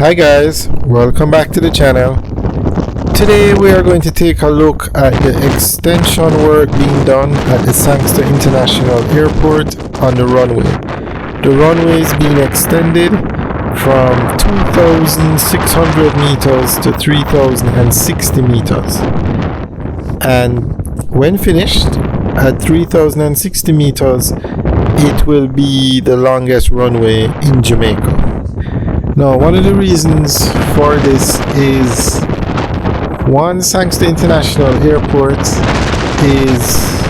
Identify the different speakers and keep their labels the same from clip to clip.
Speaker 1: Hi guys, welcome back to the channel. Today we are going to take a look at the extension work being done at the Sangster International Airport on the runway. The runway is being extended from 2,600 meters to 3,060 meters. And when finished at 3,060 meters, it will be the longest runway in Jamaica. Now, one of the reasons for this is one, Sangster International Airport is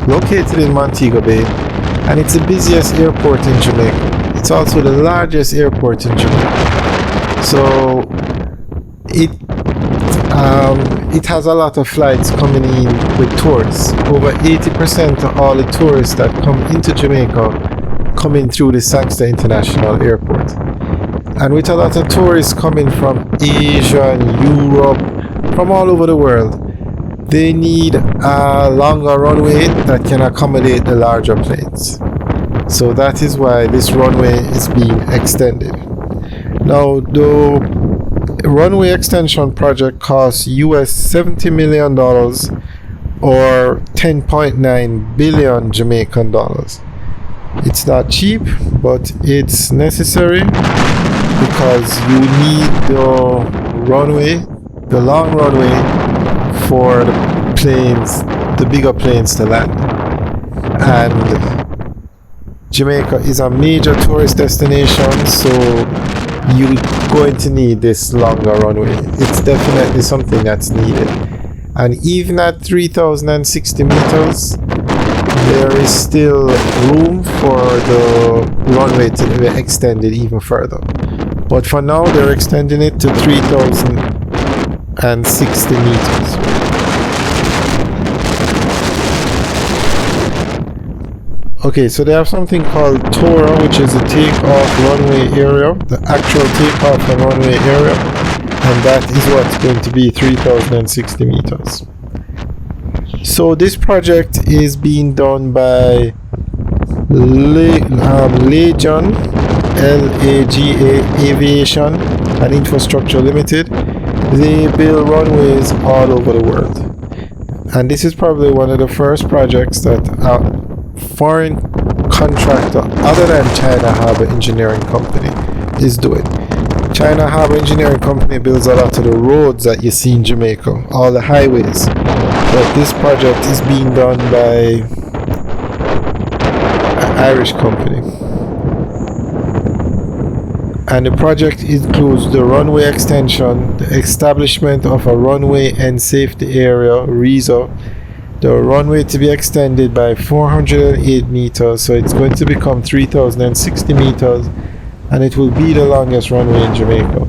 Speaker 1: located in Montego Bay, and it's the busiest airport in Jamaica. It's also the largest airport in Jamaica. So it has a lot of flights coming in with tourists. Over 80% of all the tourists that come into Jamaica come in through the Sangster International Airport. And with a lot of tourists coming from Asia and Europe, from all over the world, they need a longer runway that can accommodate the larger planes. So that is why this runway is being extended. Now, the runway extension project costs US $70 million or 10.9 billion Jamaican dollars. It's not cheap, but it's necessary because you need the runway, the long runway, for the planes, the bigger planes to land. And Jamaica is a major tourist destination, so you're going to need this longer runway. It's definitely something that's needed. And even at 3,060 meters, there is still room for the runway to be extended even further. But for now, they're extending it to 3,060 meters. Okay, so they have something called TORA, which is a takeoff runway area, the actual takeoff and runway area, and that is what's going to be 3,060 meters. So this project is being done by Lagan Aviation and Infrastructure Limited. They build runways all over the world, and this is probably one of the first projects that a foreign contractor other than China Harbour Engineering Company is doing. China Harbour Engineering Company builds a lot of the roads that you see in Jamaica, all the highways. But this project is being done by an Irish company. And the project includes the runway extension, the establishment of a runway and safety area, RESA, the runway to be extended by 408 meters, so it's going to become 3,060 meters, and it will be the longest runway in Jamaica.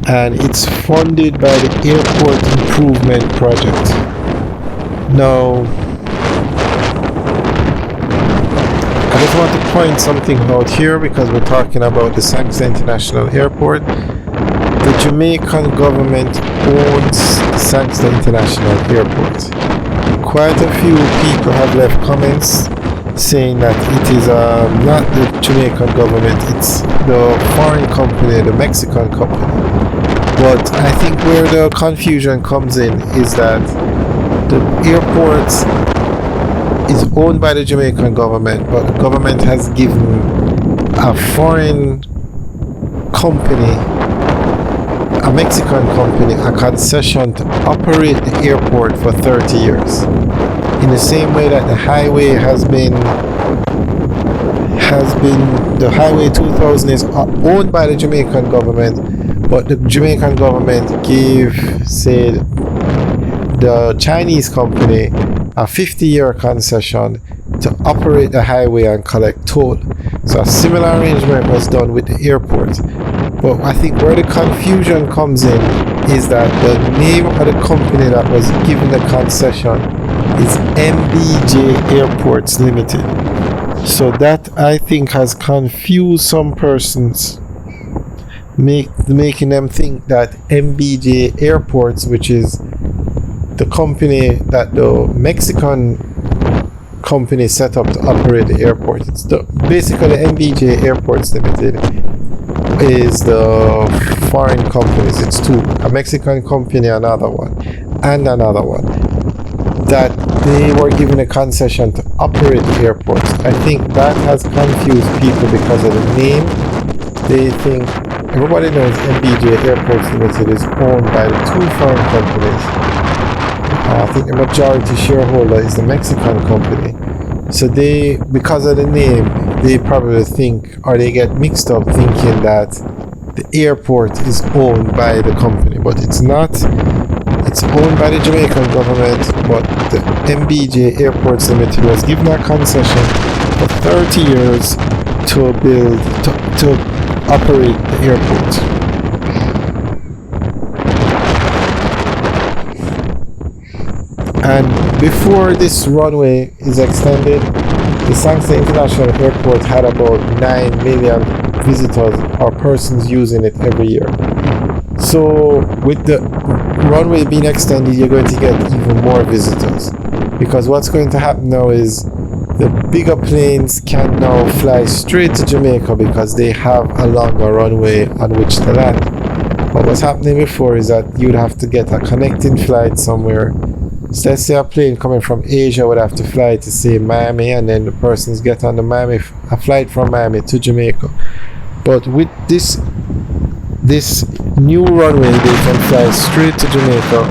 Speaker 1: And it's funded by the Airport Improvement Project. Now, I just want to point something out here because we're talking about the Sangster International Airport. The Jamaican government owns the Sangster International Airport. Quite a few people have left comments saying that it is not the Jamaican government, it's the foreign company, the Mexican company. But I think where the confusion comes in is that the airport is owned by the Jamaican government, but the government has given a foreign company, a Mexican company, a concession to operate the airport for 30 years. In the same way that the highway the Highway 2000 is owned by the Jamaican government, but the Jamaican government gave, say, the Chinese company a 50-year concession to operate the highway and collect toll. So a similar arrangement was done with the airport. But I think where the confusion comes in is that the name of the company that was given the concession is MBJ Airports Limited. So that, I think, has confused some persons, making them think that MBJ Airports, which is the company that the Mexican company set up to operate the airport, it's basically MBJ Airports Limited is the foreign companies. It's two, a Mexican company, another one, and another one, that they were given a concession to operate the airport. I think that has confused people because of the name. They think, everybody knows MBJ Airports Limited is owned by the two foreign companies. I think the majority shareholder is the Mexican company. So they, because of the name, they probably think, or they get mixed up thinking that the airport is owned by the company, but it's not. It's owned by the Jamaican government, but the MBJ Airports Limited was given a concession for 30 years to build, to operate the airport. And before this runway is extended, the Sangster International Airport had about 9 million visitors or persons using it every year. So with the runway being extended, you're going to get even more visitors, because what's going to happen now is the bigger planes can now fly straight to Jamaica because they have a longer runway on which to land. But what's happening before is that you'd have to get a connecting flight somewhere. So let's say a plane coming from Asia would have to fly to, say, Miami, and then the persons get on a flight from Miami to Jamaica. But with this new runway, they can fly straight to Jamaica,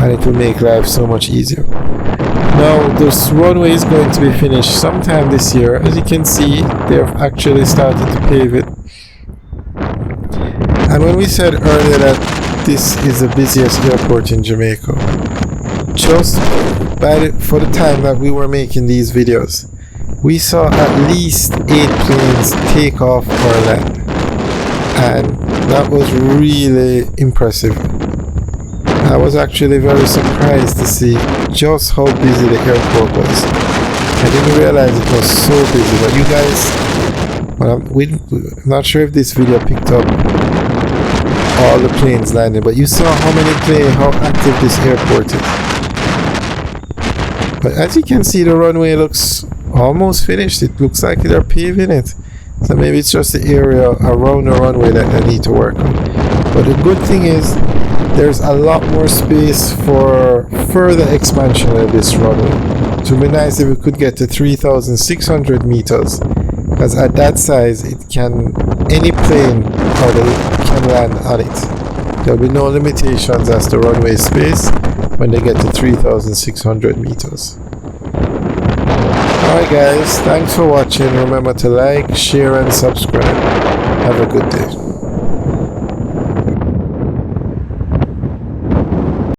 Speaker 1: and it will make life so much easier. Now, this runway is going to be finished sometime this year. As you can see, they've actually started to pave it. And when we said earlier that this is the busiest airport in Jamaica, just for the time that we were making these videos, we saw at least 8 planes take off or land, and that was really impressive. I was actually very surprised to see just how busy the airport was. I didn't realize it was so busy, but you guys, I'm not sure if this video picked up all the planes landing, but you saw how active this airport is. But as you can see, the runway looks almost finished. It looks like they're paving it. So maybe it's just the area around the runway that they need to work on. But the good thing is, there's a lot more space for further expansion of this runway. It would be nice if we could get to 3,600 meters, because at that size, any plane can land on it. There'll be no limitations as to runway space when they get to 3,600 meters. Alright guys, thanks for watching. Remember to like, share and subscribe. Have a good day.